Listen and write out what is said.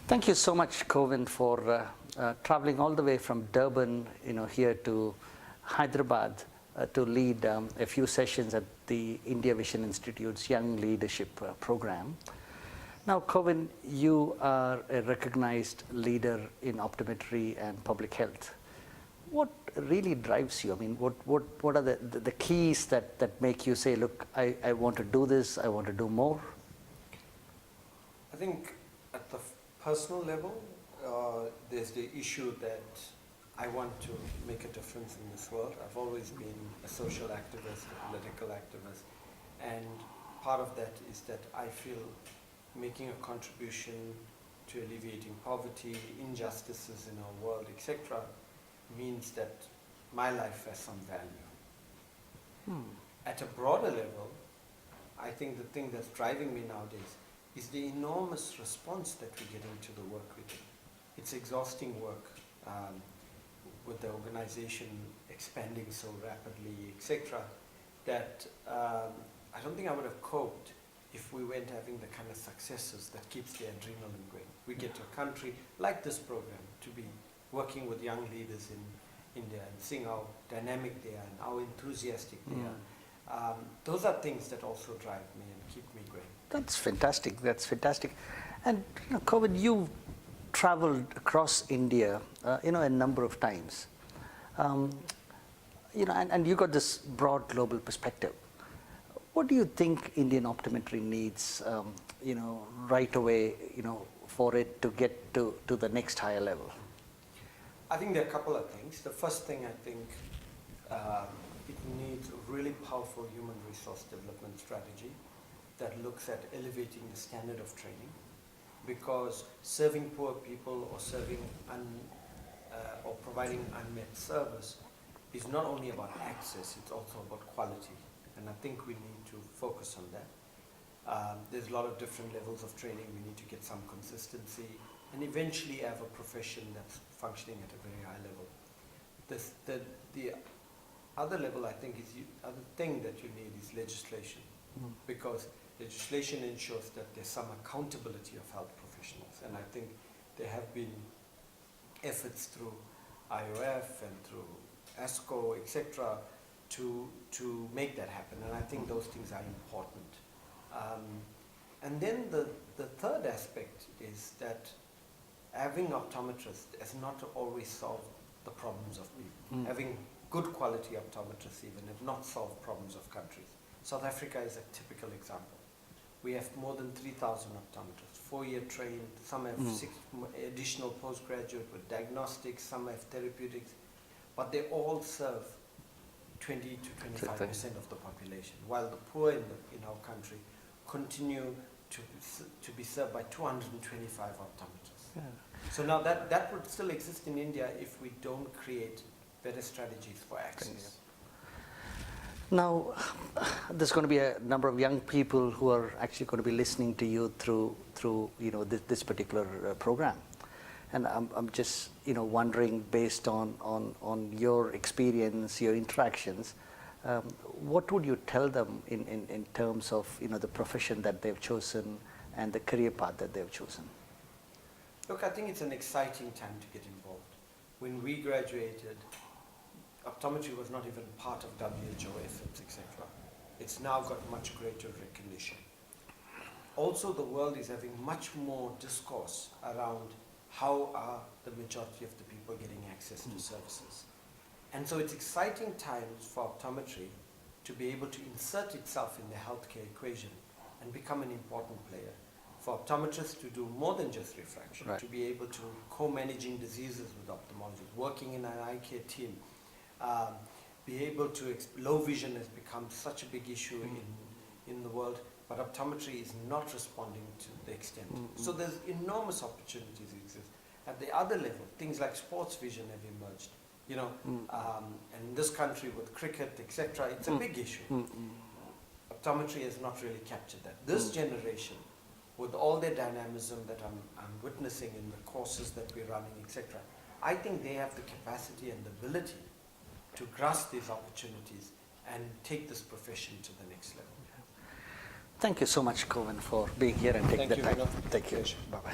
Thank you so much, Kovin, for traveling all the way from Durban, here to Hyderabad to lead a few sessions at the India Vision Institute's Young Leadership Program. Now, Kovin, you are a recognized leader in optometry and public health. What really drives you? I mean, what are the keys that make you say, look, I want to do this, I want to do more? I think at the personal level, there's the issue that I want to make a difference in this world. I've always been a social activist, a political activist, and part of that is that I feel making a contribution to alleviating poverty, injustices in our world, etc., means that my life has some value. At a broader level, I think the thing that's driving me nowadays is the enormous response that we're getting to the work we do. It's exhausting work with the organization expanding so rapidly, etc., that I don't think I would have coped if we weren't having the kind of successes that keeps the adrenaline going. We get to a country like this program to be working with young leaders in India and seeing how dynamic they are and how enthusiastic they are. Those are things that also drive me and keep me going. That's fantastic. That's fantastic. And Kovin, you've traveled across India, a number of times. And you got this broad global perspective. What do you think Indian optometry needs, right away, for it to get to the next higher level? I think there are a couple of things. The first thing, I think, it needs a really powerful human resource development strategy that looks at elevating the standard of training, because serving poor people or serving or providing unmet service is not only about access, it's also about quality. And I think we need to focus on that. There's a lot of different levels of training. We need to get some consistency and eventually have a profession that's functioning at a very high level. The other level, I think, other thing that you need is legislation, because legislation ensures that there's some accountability of health professionals. And I think there have been efforts through IOF and through ASCO, etc., to make that happen. And I think those things are important. And then the third aspect is that having optometrists has not always solved the problems of people. Having good quality optometrists even have not solved problems of countries. South Africa is a typical example. We have more than 3,000 optometrists, 4-year trained, some have 6 additional postgraduate with diagnostics, some have therapeutics, but they all serve 20 to 25% of the population, while the poor in our country continue to be served by 225 optometrists. Yeah. So now that would still exist in India if we don't create better strategies for access. Now, there's going to be a number of young people who are actually going to be listening to you through this particular program, and I'm just wondering, based on your experience, your interactions, what would you tell them in terms of the profession that they've chosen and the career path that they've chosen? Look, I think it's an exciting time to get involved. When we graduated, optometry was not even part of WHO efforts, etc. It's now got much greater recognition. Also, the world is having much more discourse around how are the majority of the people getting access to services. And so it's exciting times for optometry to be able to insert itself in the healthcare equation and become an important player. For optometrists to do more than just refraction, to be able to co-managing diseases with ophthalmologists, working in an eye care team, be able to, low vision has become such a big issue in the world, but optometry is not responding to the extent. So there's enormous opportunities exist. At the other level, things like sports vision have emerged, and in this country with cricket, etc., it's a big issue. Optometry has not really captured that. This generation, with all their dynamism that I'm witnessing in the courses that we're running, etc., I think they have the capacity and the ability to grasp these opportunities and take this profession to the next level. Thank you so much, Kovin, for being here and taking the time. Vinod. Thank you. Bye-bye.